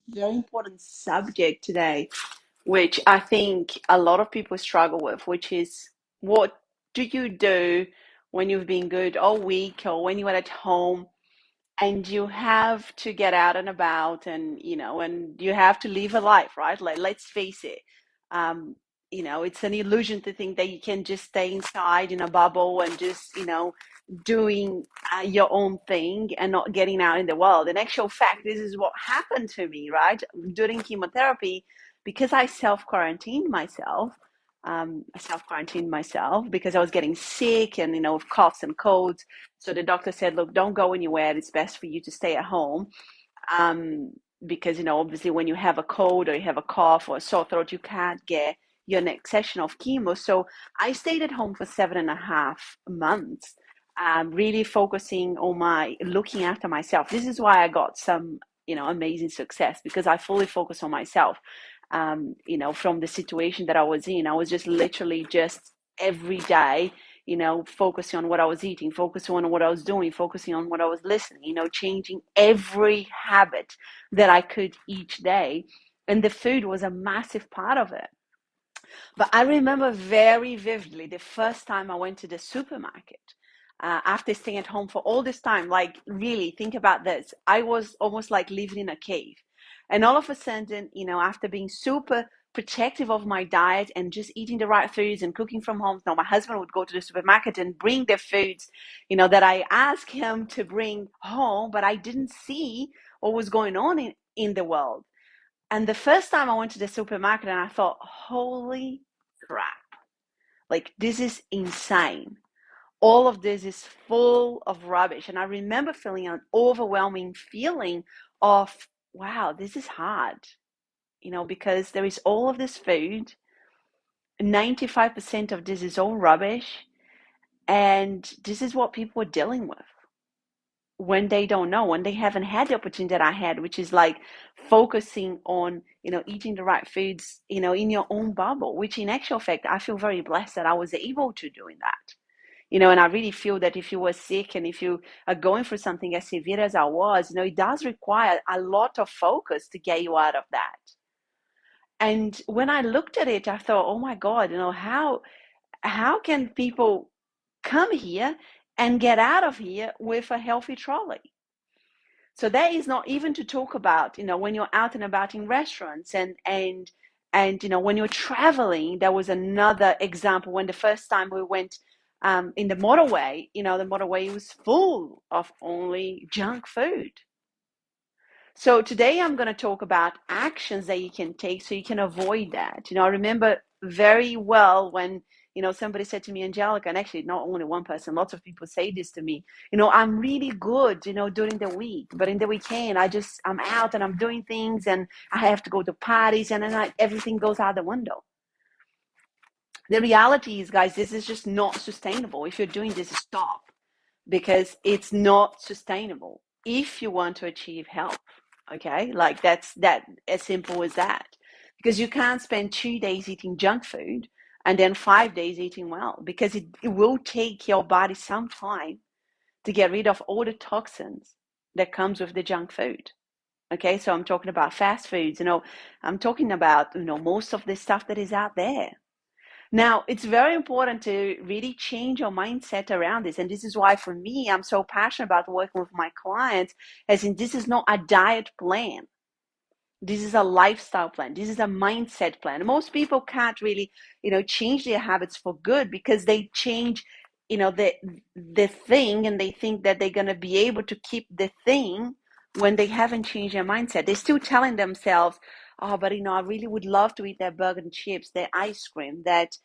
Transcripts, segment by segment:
very important subject today, which I think a lot of people struggle with, which is what do you do when you've been good all week or when you're at home and you have to get out and about and and you have to live a life, right? Like, let's face it. um it's an illusion to think that you can just stay inside in a bubble and just doing your own thing and not getting out in the world. In actual fact, this is what happened to me, right, during chemotherapy, because I self quarantined myself because I was getting sick and with coughs and colds. So the doctor said, look, don't go anywhere. It's best for you to stay at home. Um, because, obviously when you have a cold or you have a cough or a sore throat, you can't get your next session of chemo. So I stayed at home for 7.5 months, really focusing on looking after myself. This is why I got some, amazing success, because I fully focused on myself. From the situation that I was in, I was just literally just every day focusing on what I was eating, focusing on what I was doing, focusing on what I was listening, changing every habit that I could each day. And the food was a massive part of it. But I remember very vividly the first time I went to the supermarket, after staying at home for all this time. Like, really, think about this. I was almost like living in a cave. And all of a sudden, after being super protective of my diet and just eating the right foods and cooking from home. Now, my husband would go to the supermarket and bring the foods, that I asked him to bring home, but I didn't see what was going on in the world. And the first time I went to the supermarket and I thought, holy crap, like, this is insane. All of this is full of rubbish. And I remember feeling an overwhelming feeling of, wow, this is hard, because there is all of this food. 95% of this is all rubbish. And this is what people are dealing with when they don't know, when they haven't had the opportunity that I had, which is like focusing on, eating the right foods, in your own bubble, which in actual fact, I feel very blessed that I was able to doing that. And I really feel that if you were sick and if you are going through something as severe as I was, it does require a lot of focus to get you out of that. And when I looked at it, I thought, oh my God, how can people come here and get out of here with a healthy trolley? So that is not even to talk about, when you're out and about in restaurants and when you're traveling. There was another example when the first time we went in the motorway, the motorway was full of only junk food. So today I'm going to talk about actions that you can take so you can avoid that. I remember very well when, somebody said to me, Angelica, and actually not only one person, lots of people say this to me, I'm really good, during the week, but in the weekend, I'm out and I'm doing things and I have to go to parties and then everything goes out the window. The reality is, guys, this is just not sustainable. If you're doing this, stop, because it's not sustainable if you want to achieve health. Okay, like that's as simple as that. Because you can't spend 2 days eating junk food and then 5 days eating well, because it will take your body some time to get rid of all the toxins that comes with the junk food. Okay, so I'm talking about fast foods, I'm talking about, most of the stuff that is out there. Now, it's very important to really change your mindset around this. And this is why, for me, I'm so passionate about working with my clients, as in, this is not a diet plan. This is a lifestyle plan. This is a mindset plan. Most people can't really, change their habits for good, because they change, the thing, and they think that they're going to be able to keep the thing when they haven't changed their mindset. They're still telling themselves, oh, but I really would love to eat that burger and chips, that ice cream, that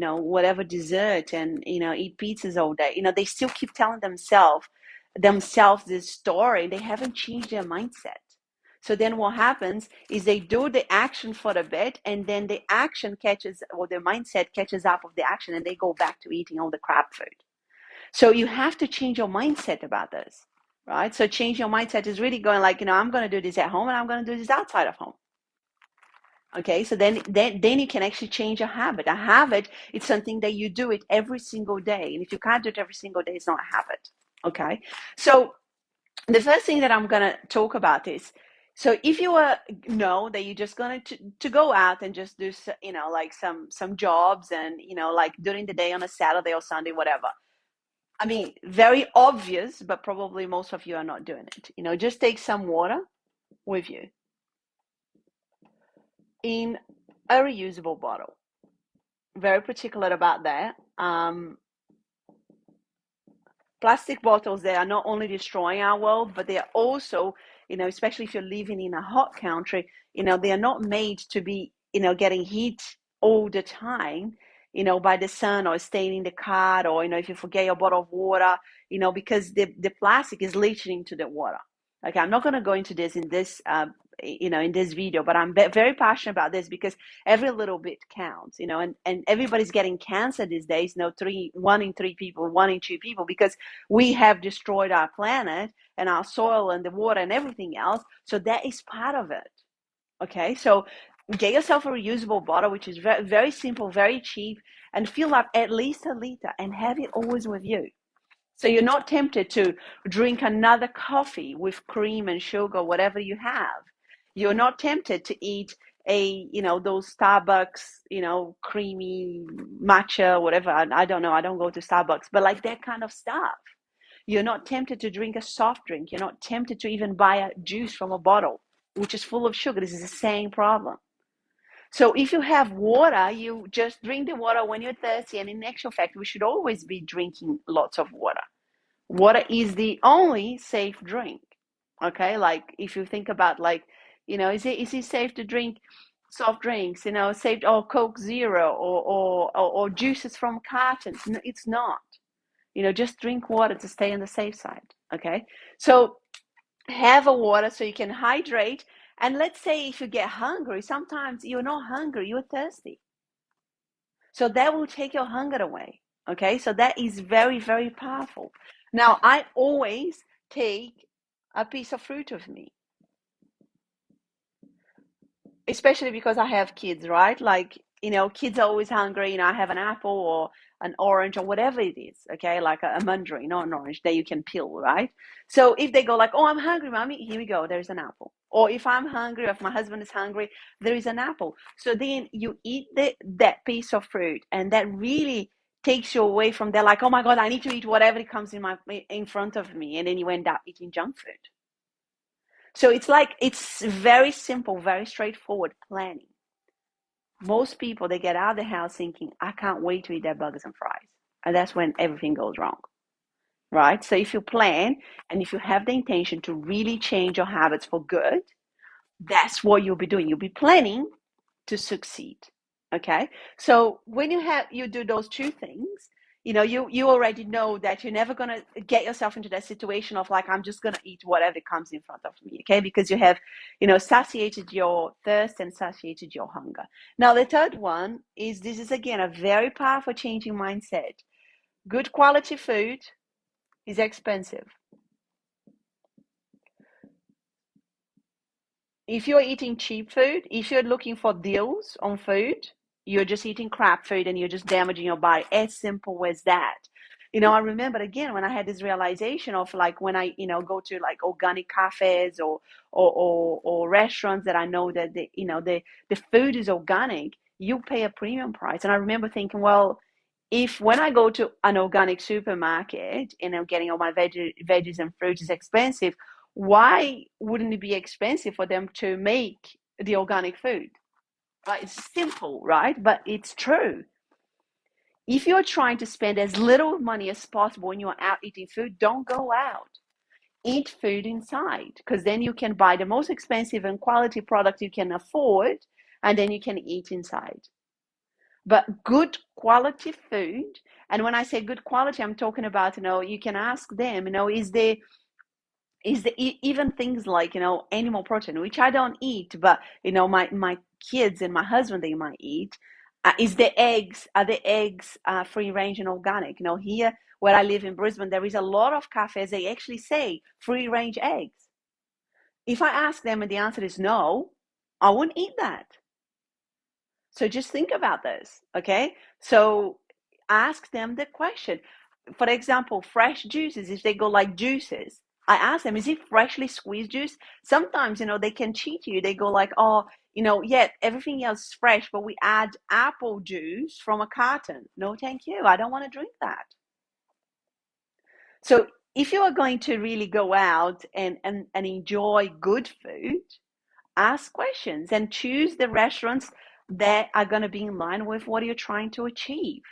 whatever dessert, and eat pizzas all day. They still keep telling themselves this story. They haven't changed their mindset. So then what happens is they do the action for a bit, and then the action catches, or the mindset catches up with the action, and they go back to eating all the crap food. So you have to change your mindset about this, right? So change your mindset is really going like, I'm going to do this at home and I'm going to do this outside of home. Okay, so then you can actually change a habit. A habit, it's something that you do it every single day. And if you can't do it every single day, it's not a habit. Okay, so the first thing that I'm going to talk about is, So if you know that you're just going to go out and just do, like some jobs, and, like during the day on a Saturday or Sunday, whatever. I mean, very obvious, but probably most of you are not doing it. Just take some water with you in a reusable bottle. Very particular about that. Plastic bottles, they are not only destroying our world, but they are also, especially if you're living in a hot country, they are not made to be, getting heat all the time, by the sun, or staying in the car, or, if you forget your bottle of water, because the plastic is leaching into the water. Okay, I'm not going to go into this in this, in this video, but I'm very passionate about this because every little bit counts, and everybody's getting cancer these days, 1 in 3 people, 1 in 2 people, because we have destroyed our planet and our soil and the water and everything else. So that is part of it. Okay, so get yourself a reusable bottle, which is very, very simple, very cheap, and fill up at least a liter and have it always with you. So you're not tempted to drink another coffee with cream and sugar, whatever you have. You're not tempted to eat those Starbucks, creamy matcha, whatever. I don't know. I don't go to Starbucks, but like that kind of stuff. You're not tempted to drink a soft drink. You're not tempted to even buy a juice from a bottle, which is full of sugar. This is the same problem. So if you have water, you just drink the water when you're thirsty. And in actual fact, we should always be drinking lots of water. Water is the only safe drink. Okay, like if you think about, like, is it safe to drink soft drinks? Safe, or Coke Zero, or juices from cartons? No, it's not. Just drink water to stay on the safe side. Okay, so have a water so you can hydrate. And let's say if you get hungry, sometimes you're not hungry, you're thirsty. So that will take your hunger away. Okay, so that is very, very powerful. Now, I always take a piece of fruit with me, especially because I have kids, right? Like, kids are always hungry. I have an apple or an orange or whatever it is, okay? Like a mandarin, not an orange that you can peel, right? So if they go like, oh, I'm hungry, mommy, here we go, there's an apple. Or if I'm hungry, if my husband is hungry, there is an apple. So then you eat that piece of fruit, and that really takes you away from there, like, oh my God, I need to eat whatever comes in front of me. And then you end up eating junk food. So it's very simple, very straightforward planning. Most people, they get out of the house thinking, I can't wait to eat their burgers and fries. And that's when everything goes wrong, right? So if you plan and if you have the intention to really change your habits for good, that's what you'll be doing. You'll be planning to succeed. Okay. So when you do those two things, you already know that you're never going to get yourself into that situation of like, I'm just going to eat whatever comes in front of me. Okay. Because you have, satiated your thirst and satiated your hunger. Now, the third one is, this is again a very powerful changing mindset. Good quality food is expensive. If you're eating cheap food, if you're looking for deals on food, you're just eating crap food and you're just damaging your body. As simple as that. I remember again when I had this realization of like when I, go to like organic cafes or restaurants that I know that the food is organic, you pay a premium price. And I remember thinking, well, if when I go to an organic supermarket and I'm getting all my veggies and fruits is expensive, why wouldn't it be expensive for them to make the organic food? Right? It's simple, right? But it's true. If you're trying to spend as little money as possible when you're out eating food, don't go out. Eat food inside, because then you can buy the most expensive and quality product you can afford, and then you can eat inside. But good quality food, and when I say good quality, I'm talking about, you can ask them, even things like, animal protein, which I don't eat, but, my kids and my husband, they might eat. Are the eggs free range and organic? Here where I live in Brisbane, there is a lot of cafes, they actually say free range eggs. If I ask them and the answer is no, I wouldn't eat that. So just think about this, okay? So ask them the question. For example, fresh juices, if they go like juices, I ask them, is it freshly squeezed juice? Sometimes, they can cheat you. They go like, oh, yeah, everything else is fresh, but we add apple juice from a carton. No, thank you. I don't want to drink that. So if you are going to really go out and enjoy good food, ask questions and choose the restaurants that are going to be in line with what you're trying to achieve.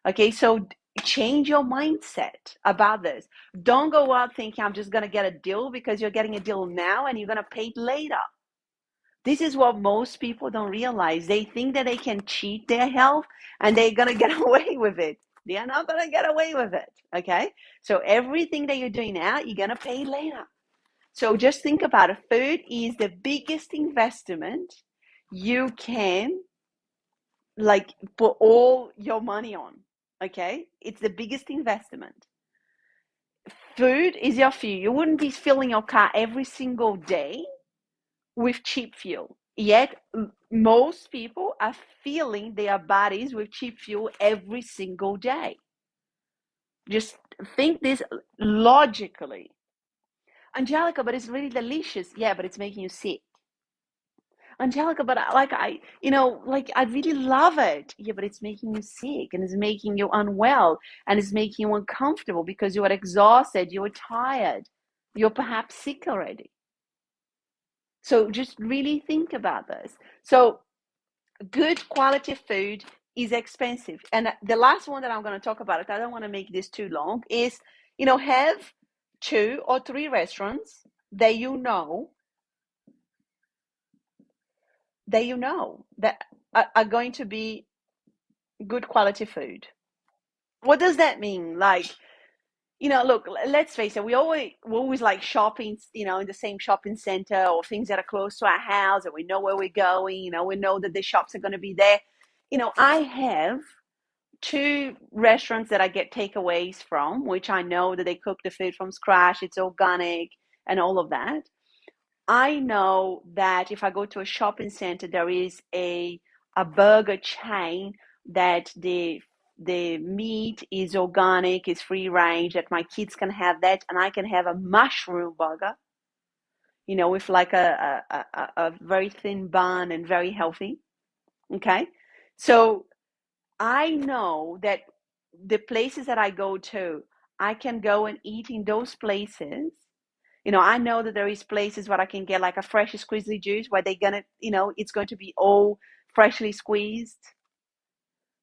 Okay, so change your mindset about this. Don't go out thinking I'm just going to get a deal, because you're getting a deal now and you're going to pay it later. This is what most people don't realize. They think that they can cheat their health and they're going to get away with it. They are not going to get away with it. Okay, so everything that you're doing now, you're going to pay later. So just think about it. Food is the biggest investment you can put all your money on. Okay, it's the biggest investment. Food is your fuel. You wouldn't be filling your car every single day with cheap fuel. Yet most people are filling their bodies with cheap fuel every single day. Just think this logically. 𝗪𝗢𝗢𝗓, but it's really delicious. Yeah, but it's making you sick. 𝗪𝗢𝗢𝗓, but I really love it. Yeah, but it's making you sick and it's making you unwell and it's making you uncomfortable because you are exhausted, you're tired, you're perhaps sick already. So just really think about this. So good quality food is expensive. And the last one that I'm going to talk about, I don't want to make this too long, is, have 2 or 3 restaurants that that are going to be good quality food. What does that mean? Look, let's face it, we always like shopping, in the same shopping center or things that are close to our house and we know where we're going, we know that the shops are going to be there. I have 2 restaurants that I get takeaways from, which I know that they cook the food from scratch, it's organic and all of that. I know that if I go to a shopping center, there is a burger chain that the meat is organic, is free range, that my kids can have that, and I can have a mushroom burger, with like a very thin bun and very healthy. Okay, so I know that the places that I go to, I can go and eat in those places. I know that there is places where I can get like a freshly squeezed juice where they're gonna, it's going to be all freshly squeezed.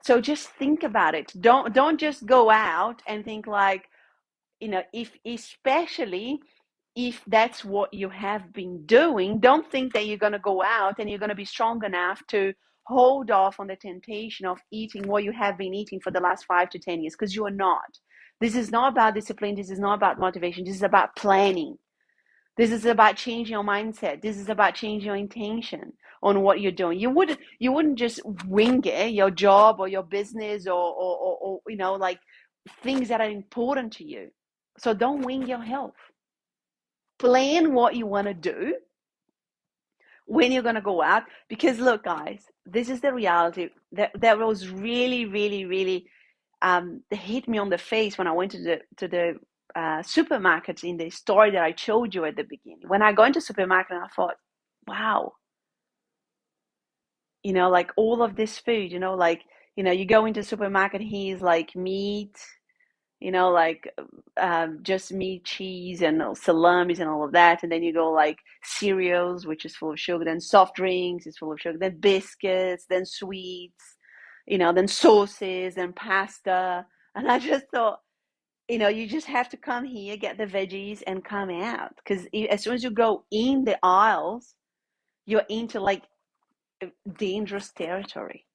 So just think about it. Don't just go out and think like, if especially if that's what you have been doing, don't think that you're going to go out and you're going to be strong enough to hold off on the temptation of eating what you have been eating for the last 5 to 10 years, because you are not. This is not about discipline. This is not about motivation. This is about planning. This is about changing your mindset. This is about changing your intention on what you're doing. You wouldn't just wing it, your job or your business or like things that are important to you. So don't wing your health. Plan what you want to do when you're going to go out, because look, guys, this is the reality that was really, really, really hit me on the face when I went to the supermarket in the story that I showed you at the beginning. When I go into supermarket, and I thought, wow, like all of this food, you go into supermarket, here's like meat, like just meat, cheese, and salamis and all of that. And then you go like cereals, which is full of sugar. Then soft drinks is full of sugar. Then biscuits, then sweets, then sauces and pasta. And I just thought, you just have to come here, get the veggies, and come out. Because as soon as you go in the aisles, you're into like dangerous territory.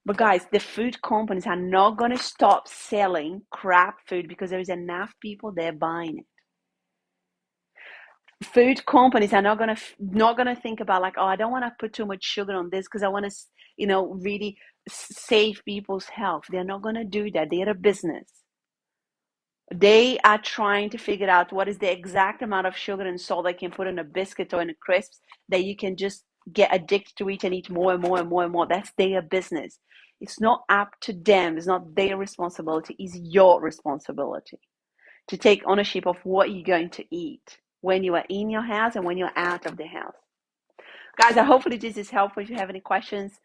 But guys, the food companies are not going to stop selling crap food because there is enough people there buying it. Food companies are not gonna think about like, oh, I don't want to put too much sugar on this because I want to, really save people's health. They're not going to do that. They're a business. They are trying to figure out what is the exact amount of sugar and salt they can put in a biscuit or in a crisps that you can just get addicted to it and eat more and more and more and more. That's their business. It's not up to them. It's not their responsibility. It's your responsibility. to take ownership of what you're going to eat when you are in your house and when you're out of the house. Guys, hopefully this is helpful. If you have any questions,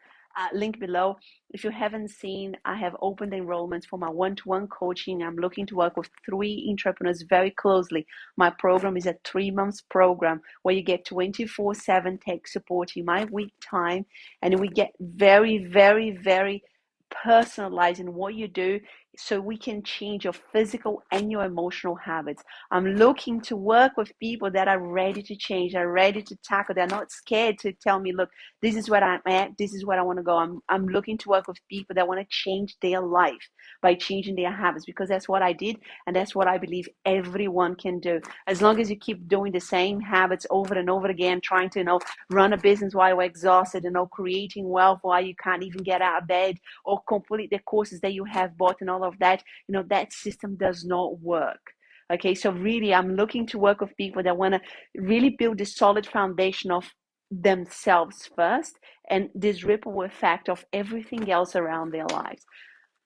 link below. If you haven't seen, I have opened enrollments for my one-to-one coaching. I'm looking to work with 3 entrepreneurs very closely. My program is a 3-month program where you get 24/7 tech support in my week time, and we get very, very, very personalized in what you do so we can change your physical and your emotional habits. I'm looking to work with people that are ready to change, are ready to tackle. They're not scared to tell me, look, this is where I'm at, this is where I want to go. I'm looking to work with people that want to change their life by changing their habits, because that's what I did, and that's what I believe everyone can do. As long as you keep doing the same habits over and over again, trying to, run a business while you're exhausted, creating wealth while you can't even get out of bed, or complete the courses that you have bought and all of that, that system does not work. Okay, so really, I'm looking to work with people that want to really build this solid foundation of themselves first, and this ripple effect of everything else around their lives.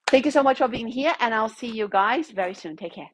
Thank you so much for being here, and I'll see you guys very soon. Take care.